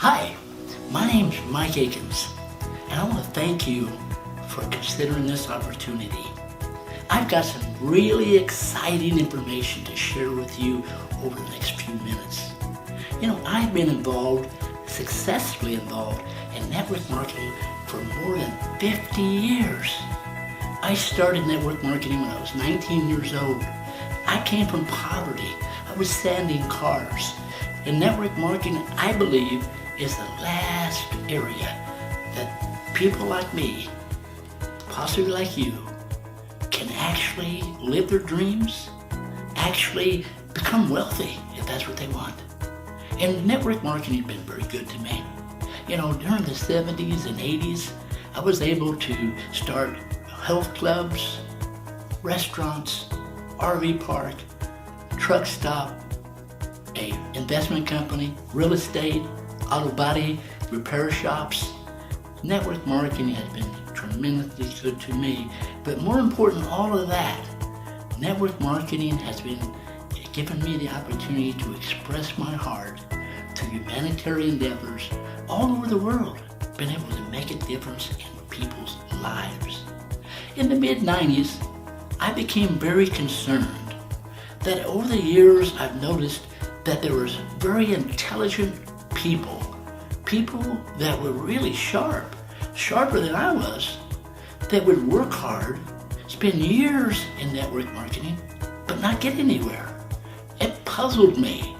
Hi, my name's Mike Akins, and I want to thank you for considering this opportunity. I've got some really exciting information to share with you over the next few minutes. I've been successfully involved in network marketing for more than 50 years. I started network marketing when I was 19 years old. I came from poverty. I was sanding cars. And network marketing, I believe, is the last area that people like me, possibly like you, can actually live their dreams, actually become wealthy if that's what they want. And network marketing has been very good to me. During the 70s and 80s, I was able to start health clubs, restaurants, RV park, truck stop, a investment company, real estate, auto body repair shops. Network marketing has been tremendously good to me. But more important than all of that, network marketing has been given me the opportunity to express my heart to humanitarian endeavors all over the world, been able to make a difference in people's lives. In the mid-90s, I became very concerned that over the years I've noticed that there was very intelligent people that were really sharper than I was, that would work hard, spend years in network marketing, but not get anywhere. It puzzled me.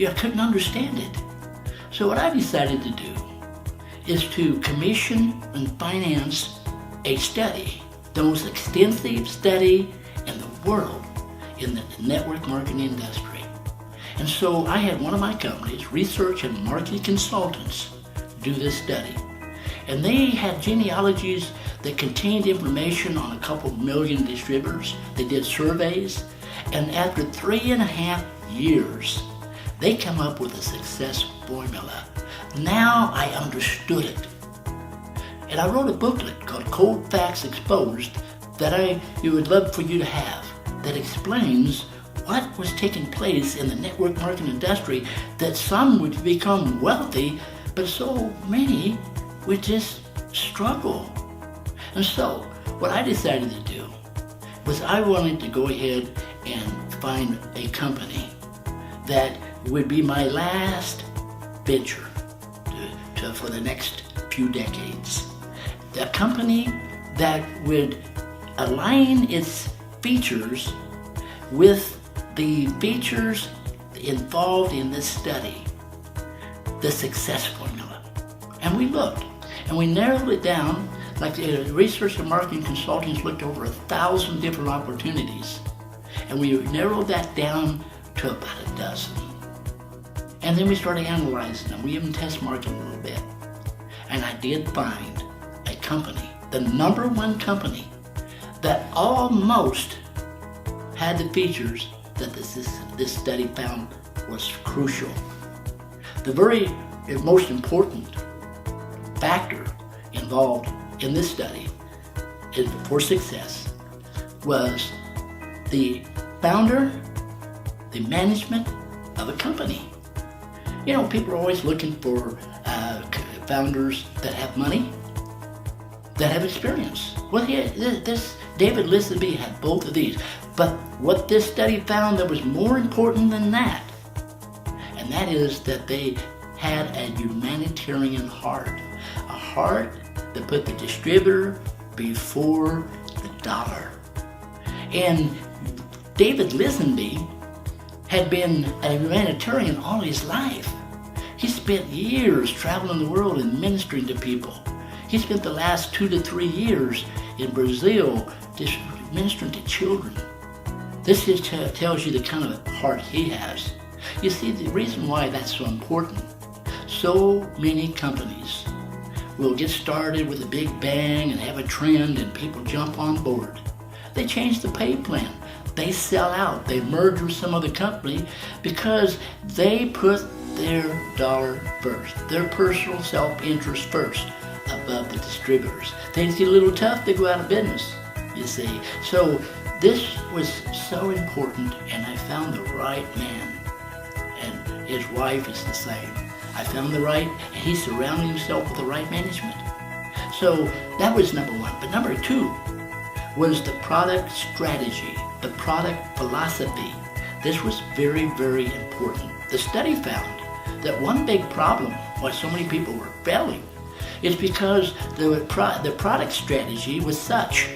I couldn't understand it. So what I decided to do is to commission and finance a study, the most extensive study in the world in the network marketing industry. And so I had one of my companies, research and marketing consultants, do this study. And they had genealogies that contained information on a couple million distributors. They did surveys, and after 3.5 years, they come up with a success formula. Now I understood it. And I wrote a booklet called Cold Facts Exposed that I would love for you to have, that explains what was taking place in the network marketing industry, that some would become wealthy, but so many would just struggle. And so what I decided to do was I wanted to go ahead and find a company that would be my last venture for the next few decades. A company that would align its features with the features involved in this study, the success formula. And we looked, and we narrowed it down, like the research and marketing consultants looked over 1,000 different opportunities. And we narrowed that down to about a dozen. And then we started analyzing them. We even test marketed a little bit. And I did find a company, the number one company, that almost had the features that this study found was crucial. The very most important factor involved in this study for success was the founder, the management of a company. People are always looking for founders that have money, that have experience. Well, this David Listenby had both of these. But what this study found that was more important than that, and that is that they had a humanitarian heart, a heart that put the distributor before the dollar. And David Listenby had been a humanitarian all his life. He spent years traveling the world and ministering to people. He spent the last 2 to 3 years in Brazil just ministering to children. This just tells you the kind of heart he has. You see, the reason why that's so important, so many companies will get started with a big bang and have a trend and people jump on board. They change the pay plan. They sell out. They merge with some other company because they put their dollar first, their personal self-interest first above the distributors. Things get a little tough, they go out of business, you see. So this was so important, and I found the right man, and his wife is the same. I found the right, and he surrounded himself with the right management. So that was number one. But number two was the product strategy, the product philosophy. This was very, very important. The study found that one big problem why so many people were failing is because the product strategy was such.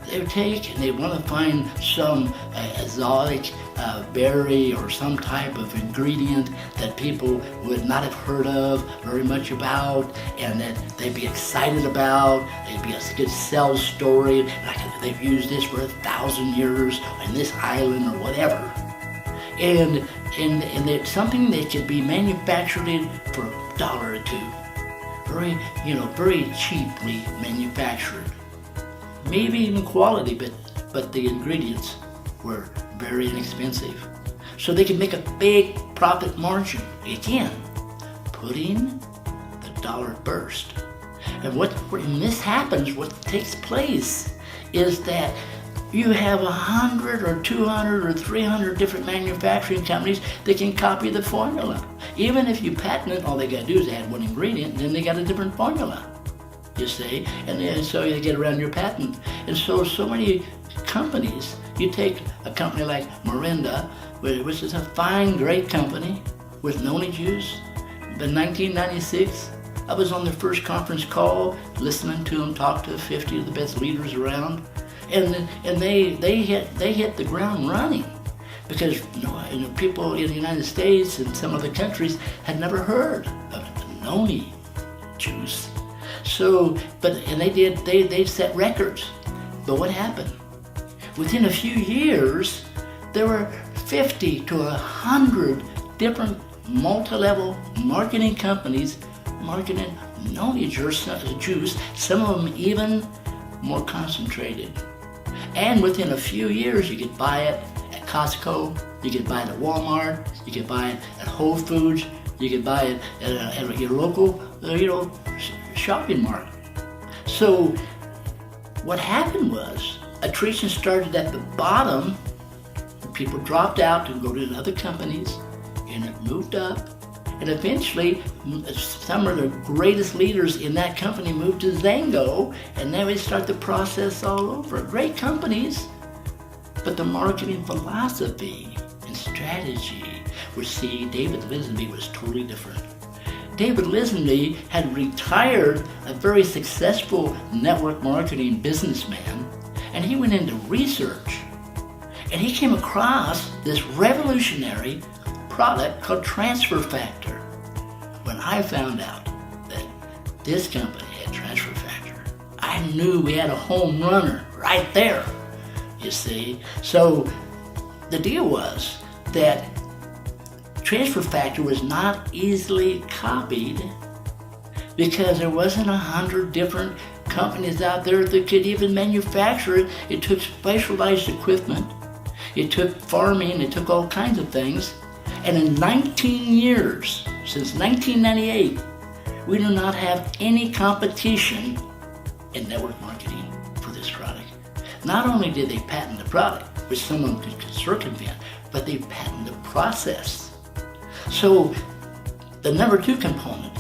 They would take and they want to find some exotic berry or some type of ingredient that people would not have heard of very much about, and that they'd be excited about. It'd be a good sales story, like they've used this for 1,000 years on this island or whatever. And it's something that could be manufactured for $1 or $2. Very cheaply manufactured. Maybe even quality, but the ingredients were very inexpensive. So they could make a big profit margin. Again, putting the dollar first. And when this happens, what takes place is that you have 100 or 200 or 300 different manufacturing companies that can copy the formula. Even if you patent it, all they got to do is add one ingredient, and then they got a different formula. You see, and so you get around your patent. And so many companies, you take a company like Mirinda, which is a fine, great company with noni juice. In 1996, I was on their first conference call, listening to them talk to 50 of the best leaders around, and they hit the ground running, because people in the United States and some other countries had never heard of noni juice. So, they set records. But what happened? Within a few years, there were 50 to 100 different multi-level marketing companies marketing noni juice, some of them even more concentrated. And within a few years, you could buy it at Costco, you could buy it at Walmart, you could buy it at Whole Foods, you could buy it at your local, shopping mart. So what happened was attrition started at the bottom. People dropped out to go to other companies, and it moved up. And eventually, some of the greatest leaders in that company moved to Zango, and then we start the process all over. Great companies, but the marketing philosophy and strategy, David Lisenby was totally different. David Lisenby had retired, a very successful network marketing businessman, and he went into research, and he came across this revolutionary product called Transfer Factor. When I found out that this company had Transfer Factor, I knew we had a home runner right there, you see. So the deal was that Transfer Factor was not easily copied because there wasn't 100 different companies out there that could even manufacture it. It took specialized equipment, it took farming, it took all kinds of things. And in 19 years, since 1998, we do not have any competition in network marketing for this product. Not only did they patent the product, which someone could circumvent, but they patented the process. So the number two component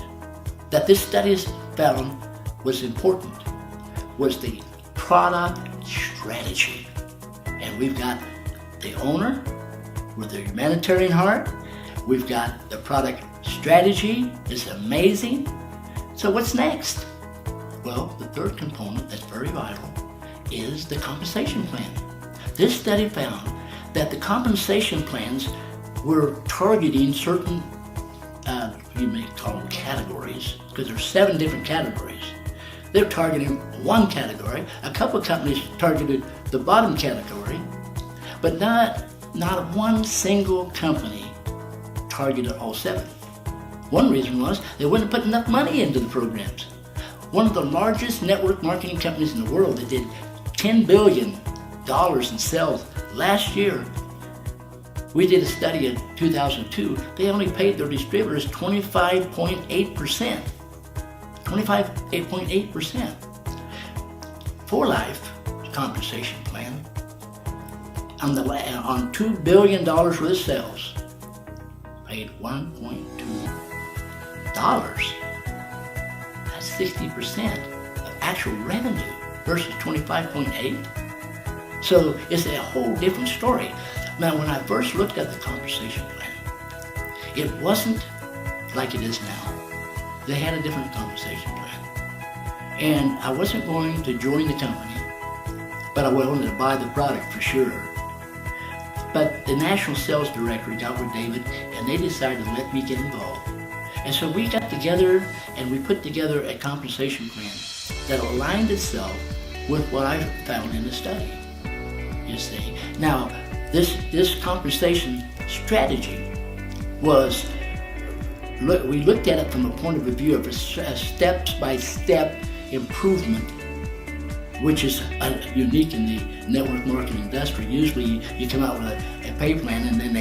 that this study has found was important was the product strategy. And we've got the owner with the humanitarian heart. We've got the product strategy. It's amazing. So what's next? Well, the third component that's very vital is the compensation plan. This study found that the compensation plans were targeting certain, you may call them categories, because there's 7 different categories. They're targeting one category. A couple of companies targeted the bottom category, but not one single company targeted all 7. One reason was they wouldn't put enough money into the programs. One of the largest network marketing companies in the world that did $10 billion in sales last year, we did a study in 2002, they only paid their distributors 25.8%. 25.8%. For Life compensation plan on $2 billion worth of sales paid 1.2 That's 60% of actual revenue versus 25.8. So it's a whole different story. Now, when I first looked at the compensation plan, it wasn't like it is now. They had a different compensation plan. And I wasn't going to join the company, but I wanted to buy the product for sure. But the national sales director got with David, and they decided to let me get involved. And so we got together and we put together a compensation plan that aligned itself with what I found in the study, you see. Now, this compensation strategy was, we looked at it from a point of view of a step-by-step improvement, which is unique in the network marketing industry. Usually you come out with a pay plan and then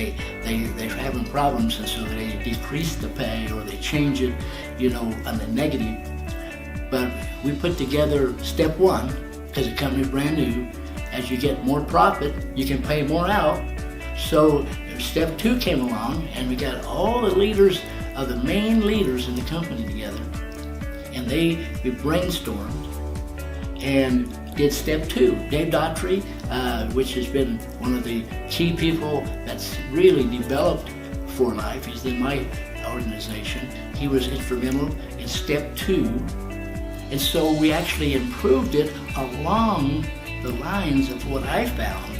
they're having problems, and so they decrease the pay or they change it, on the negative. But we put together step one, because the company's brand new. As you get more profit, you can pay more out. So step two came along, and we got all the leaders of the main leaders in the company together, and we brainstormed and did step two. Dave Daughtry, which has been one of the key people that's really developed For Life, he's in my organization. He was instrumental in step two. And so we actually improved it along the lines of what I found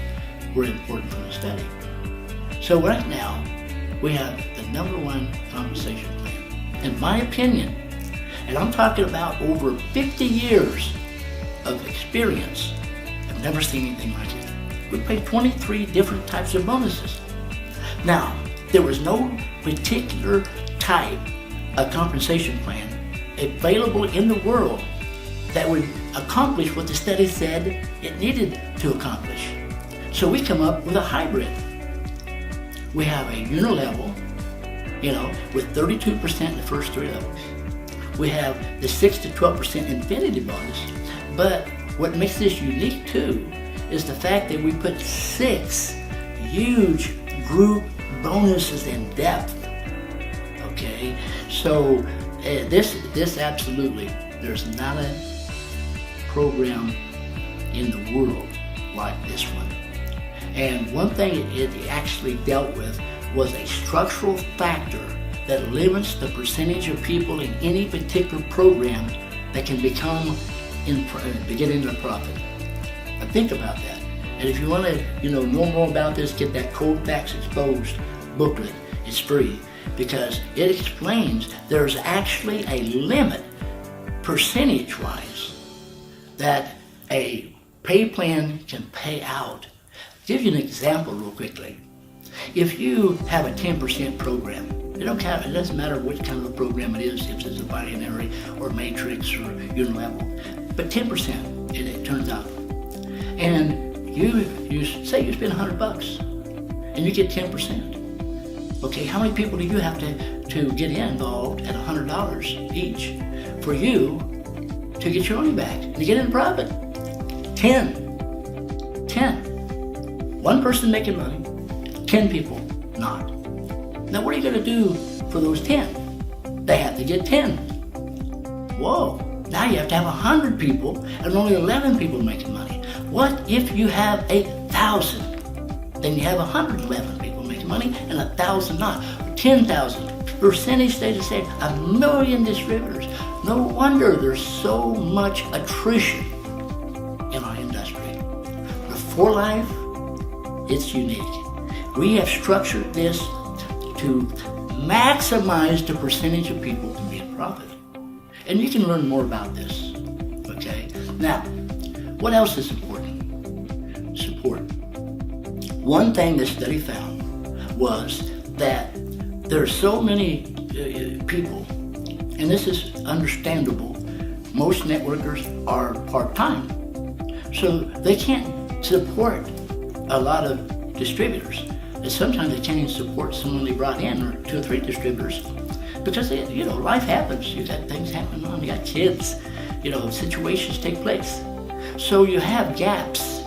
were important from the study. So right now, we have the #1 compensation plan. In my opinion, and I'm talking about over 50 years of experience, I've never seen anything like it. We pay 23 different types of bonuses. Now, there was no particular type of compensation plan available in the world that would accomplish what the study said it needed to accomplish. So we come up with a hybrid. We have a unilevel, with 32% in the first 3 levels. We have the 6 to 12% infinity bonus, but what makes this unique too is the fact that we put 6 huge group bonuses in depth. Okay, so this absolutely, there's not a program in the world like this one. And one thing it actually dealt with was a structural factor that limits the percentage of people in any particular program that can begin into profit. Now think about that. And if you want to know more about this, get that Cold Facts Exposed booklet. It's free, because it explains there's actually a limit, percentage-wise, that a pay plan can pay out. I'll give you an example real quickly. If you have a 10% program, it doesn't matter what kind of a program it is, if it's a binary or matrix or unilevel, but 10% it turns out. And you say you spend $100 and you get 10%. Okay, how many people do you have to get involved at $100 each for you to get your money back and to get in profit? 10. One person making money, 10 people not. Now what are you going to do for those 10? They have to get 10. Whoa, now you have to have 100 people and only 11 people making money. What if you have 8,000? Then you have 111 people making money and 1,000 not. 10,000. Percentage stays the same. 1 million distributors. No wonder there's so much attrition in our industry. But For Life, it's unique. We have structured this to maximize the percentage of people to be in profit. And you can learn more about this, okay? Now, what else is important? Support. One thing the study found was that there are so many people, and this is understandable, most networkers are part-time, so they can't support a lot of distributors. And sometimes they can't even support someone they brought in, or 2 or 3 distributors, because life happens. You got things happening on. You got kids. Situations take place. So you have gaps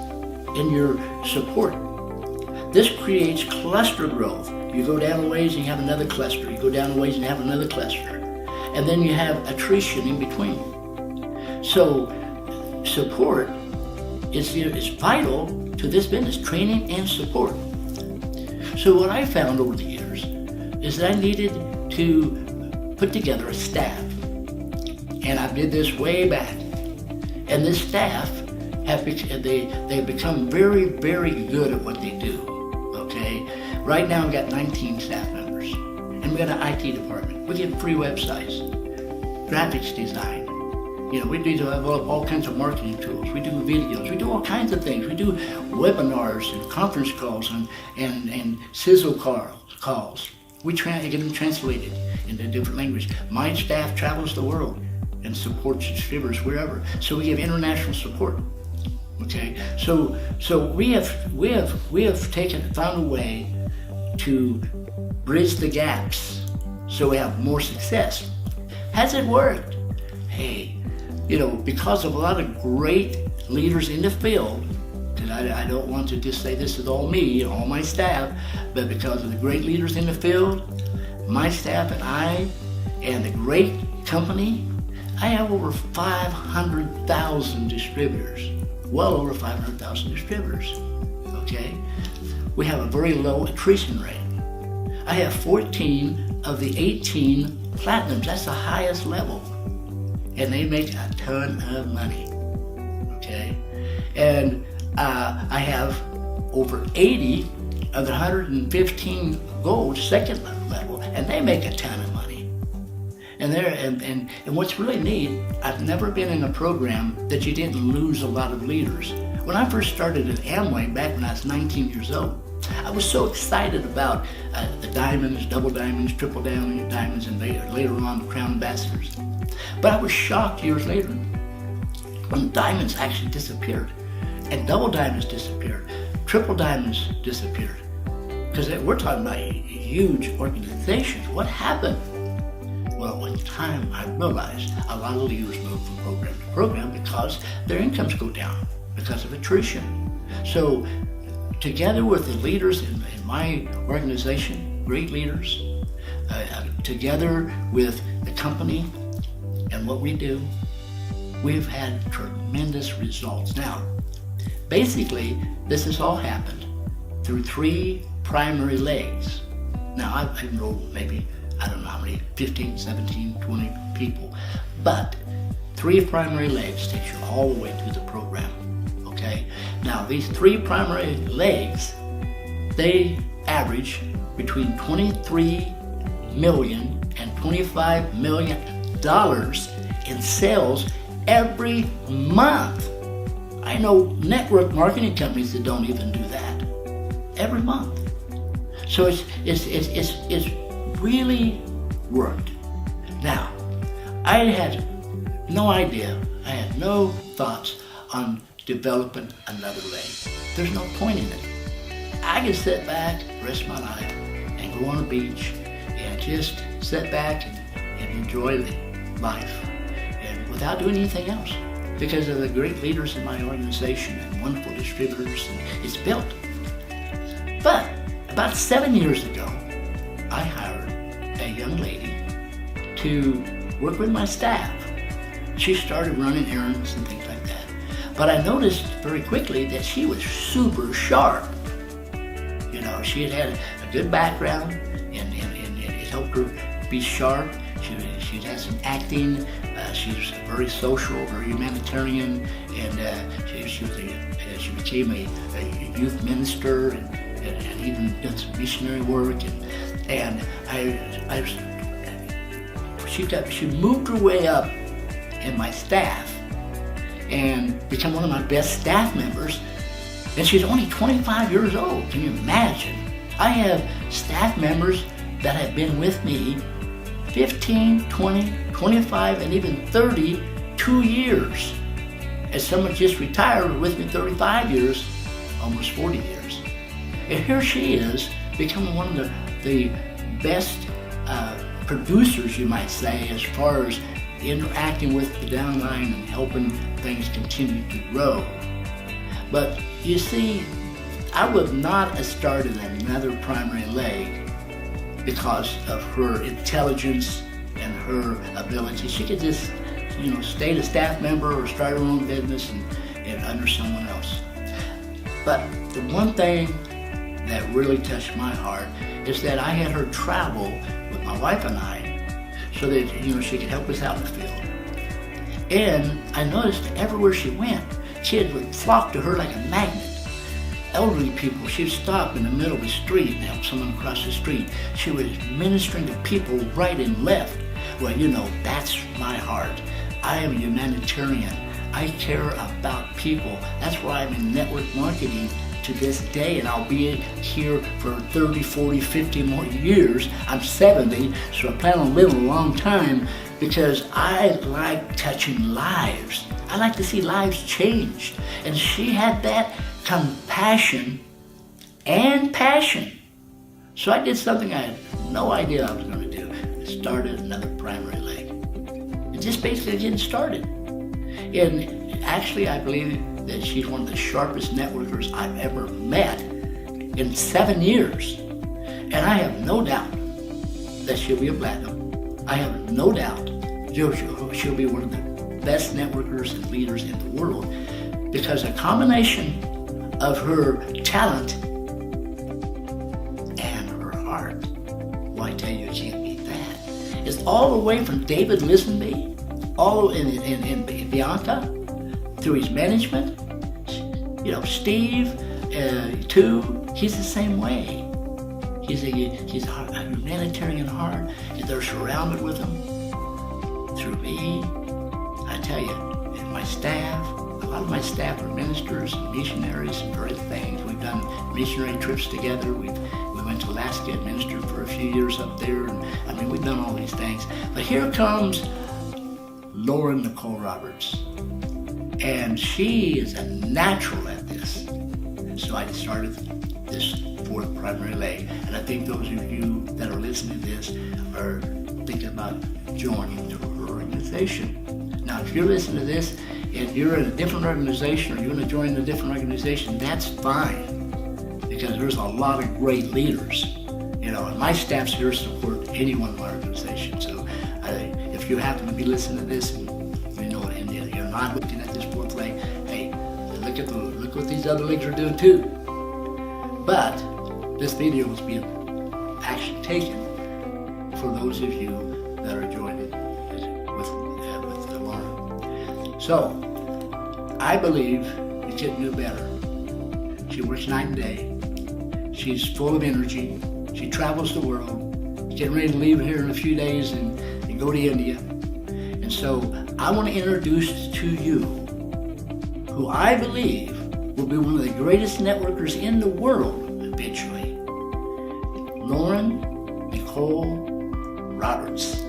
in your support. This creates cluster growth. You go down a ways and you have another cluster. You go down a ways and you have another cluster. and then you have attrition in between. So support is vital to this business, training and support. So what I found over the years is that I needed to put together a staff. And I did this way back. And this staff, they've become very, very good at what they do, okay? Right now we've got 19 staff members. And we've got an IT department. We get free websites, graphics design. You know, we do develop all kinds of marketing tools. We do videos. We do all kinds of things. We do webinars and conference calls and sizzle calls. We get them translated into different languages. My staff travels the world and supports distributors wherever. So we give international support. Okay, so we have found a way to bridge the gaps so we have more success. Has it worked? Hey, you know, because of a lot of great leaders in the field, and I don't want to just say this is all me, all my staff, but because of the great leaders in the field, my staff and I, and the great company, I have over 500,000 distributors, well over 500,000 distributors, okay? We have a very low attrition rate. I have 14 of the 18 platinums, that's the highest level. And they make a ton of money, okay? And I have over 80 of the 115 gold second level, and they make a ton of money. And what's really neat, I've never been in a program that you didn't lose a lot of leaders. When I first started at Amway back when I was 19 years old, I was so excited about the diamonds, double diamonds, triple diamonds, and later on the crown ambassadors. But I was shocked years later when diamonds actually disappeared, and double diamonds disappeared, triple diamonds disappeared. Because we're talking about huge organizations. What happened? Well, in time I realized a lot of leaders move from program to program because their incomes go down because of attrition. So together with the leaders in my organization, great leaders, together with the company and what we do, we've had tremendous results. Now, basically, this has all happened through 3 primary legs. Now, I enrolled maybe, I don't know how many, 15, 17, 20 people, but 3 primary legs takes you all the way through the program, okay? Now, these 3 primary legs, they average between $23 million and $25 million in sales every month. I know network marketing companies that don't even do that every month. So it's really worked. Now, I had no idea, I had no thoughts on developing another leg. There's no point in it. I can sit back the rest of my life and go on the beach and just sit back and enjoy life and without doing anything else because of the great leaders in my organization and wonderful distributors, and it's built. But about 7 years ago, I hired a young lady to work with my staff. She started running errands and things like that. But I noticed very quickly that she was super sharp. You know, she had a good background and it helped her be sharp. She had some acting. She was very social, very humanitarian, and she became a youth minister and even done some missionary work. She moved her way up in my staff and become one of my best staff members. And she's only 25 years old. Can you imagine? I have staff members that have been with me 15, 20, 25, and even 32 years. As someone just retired with me 35 years, almost 40 years. And here she is, becoming one of the best producers, you might say, as far as interacting with the downline and helping things continue to grow. But you see, I would not have started another primary leg because of her intelligence and her ability. She could just, stay a staff member or start her own business and under someone else. But the one thing that really touched my heart is that I had her travel with my wife and I so that, she could help us out in the field. And I noticed everywhere she went, kids would flock to her like a magnet. Elderly people, she'd stop in the middle of the street and help someone across the street. She was ministering to people right and left. Well, that's my heart. I am a humanitarian. I care about people. That's why I'm in network marketing to this day, and I'll be here for 30, 40, 50 more years. I'm 70, so I plan on living a long time because I like touching lives. I like to see lives changed. And she had that compassion and passion. So I did something I had no idea I was going to do. I started another primary leg. It just basically getting started. And actually, I believe that she's one of the sharpest networkers I've ever met in 7 years. And I have no doubt that she'll be a platinum. I have no doubt she'll be one of the best networkers and leaders in the world because a combination of her talent and her heart, well, I tell you, you can't beat that. It's all the way from David Lisenby, all in Bianca, through his management. Steve, too, he's the same way. He's a humanitarian heart. They're surrounded with him. Through me, I tell you, and my staff, a lot of my staff are ministers and missionaries and various things. We've done missionary trips together. We went to Alaska and ministered for a few years up there. And we've done all these things. But here comes Lauren Nicole Roberts. And she is a natural at this. So I started this fourth primary leg. And I think those of you that are listening to this are thinking about joining her organization. Now, if you're listening to this and you're in a different organization or you want to join a different organization, that's fine. Because there's a lot of great leaders. And my staff's here to support any one of my organizations. So if you happen to be listening to this and you're not looking at this fourth leg, hey, look what these other legs are doing too. But this video is being actually taken for those of you that are joining with Lauren. So I believe you couldn't do better. She works night and day. She's full of energy. She travels the world. She's getting ready to leave here in a few days and go to India. And so I want to introduce to you who I believe will be one of the greatest networkers in the world eventually. Lauren Nicole Roberts.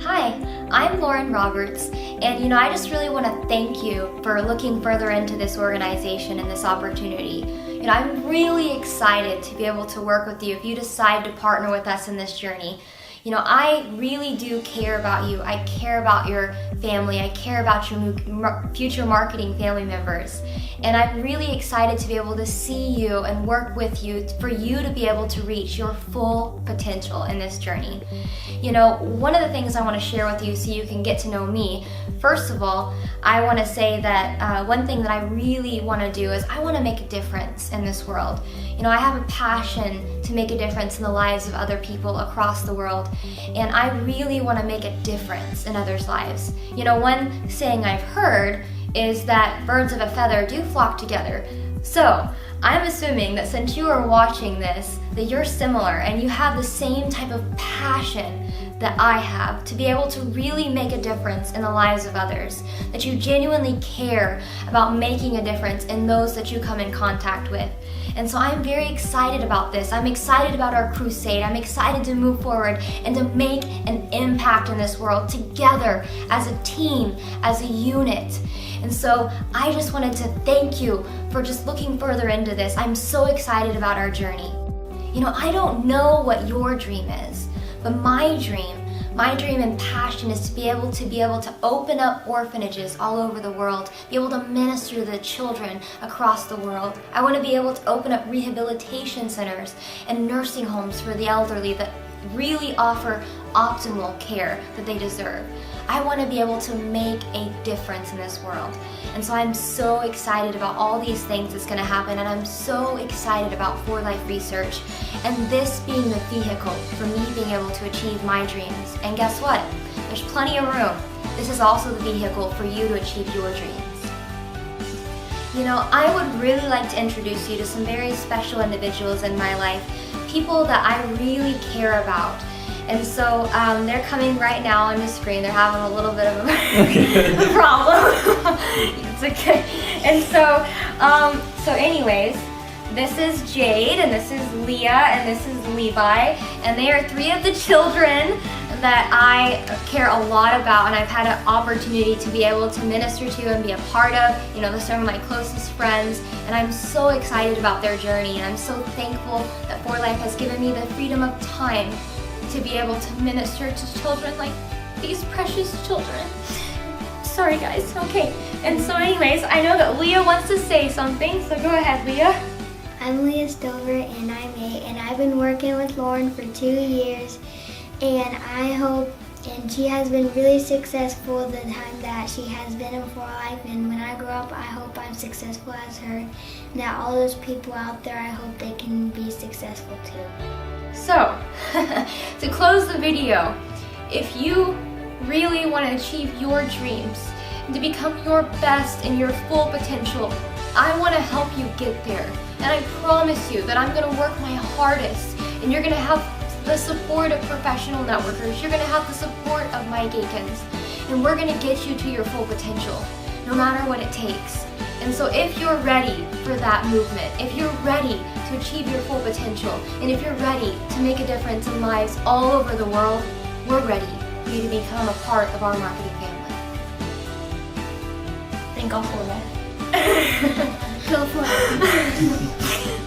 Hi, I'm Lauren Roberts, and I just really want to thank you for looking further into this organization and this opportunity. I'm really excited to be able to work with you if you decide to partner with us in this journey. I really do care about you. I care about your family. I care about your future marketing family members. And I'm really excited to be able to see you and work with you for you to be able to reach your full potential in this journey. One of the things I want to share with you so you can get to know me, first of all, I want to say that one thing that I really want to do is I want to make a difference in this world. I have a passion to make a difference in the lives of other people across the world, and I really want to make a difference in others' lives. One saying I've heard is that birds of a feather do flock together. So I'm assuming that since you are watching this, that you're similar and you have the same type of passion that I have to be able to really make a difference in the lives of others, that you genuinely care about making a difference in those that you come in contact with. And so I'm very excited about this. I'm excited about our crusade. I'm excited to move forward and to make an impact in this world together as a team, as a unit. And so I just wanted to thank you for just looking further into this. I'm so excited about our journey. I don't know what your dream is, but my dream and passion is to be able to open up orphanages all over the world, be able to minister to the children across the world. I want to be able to open up rehabilitation centers and nursing homes for the elderly that really offer optimal care that they deserve. I want to be able to make a difference in this world. And so I'm so excited about all these things that's going to happen, and I'm so excited about For Life Research and this being the vehicle for me being able to achieve my dreams. And guess what? There's plenty of room. This is also the vehicle for you to achieve your dreams. You know, I would really like to introduce you to some very special individuals in my life, people that I really care about. And so they're coming right now on the screen. They're having a little bit of a problem. It's okay. And so anyways, this is Jade, and this is Leah, and this is Levi, and they are 3 of the children that I care a lot about, and I've had an opportunity to be able to minister to and be a part of. You know, they're some of my closest friends, and I'm so excited about their journey, and I'm so thankful that For Life has given me the freedom of time to be able to minister to children like these precious children. Sorry guys, okay. And so anyways, I know that Leah wants to say something, so go ahead, Leah. I'm Leah Stover, and I'm 8, and I've been working with Lauren for 2 years, and I hope, and she has been really successful the time that she has been in For Life, and when I grow up, I hope I'm successful as her, and that all those people out there, I hope they can be successful too. So, to close the video, if you really want to achieve your dreams and to become your best and your full potential, I want to help you get there. And I promise you that I'm going to work my hardest, and you're going to have the support of professional networkers. You're going to have the support of Mike Akins, and we're going to get you to your full potential, no matter what it takes. And so if you're ready for that movement, if you're ready to achieve your full potential, and if you're ready to make a difference in lives all over the world, we're ready for you to become a part of our marketing family. Thank God for that. Go for it.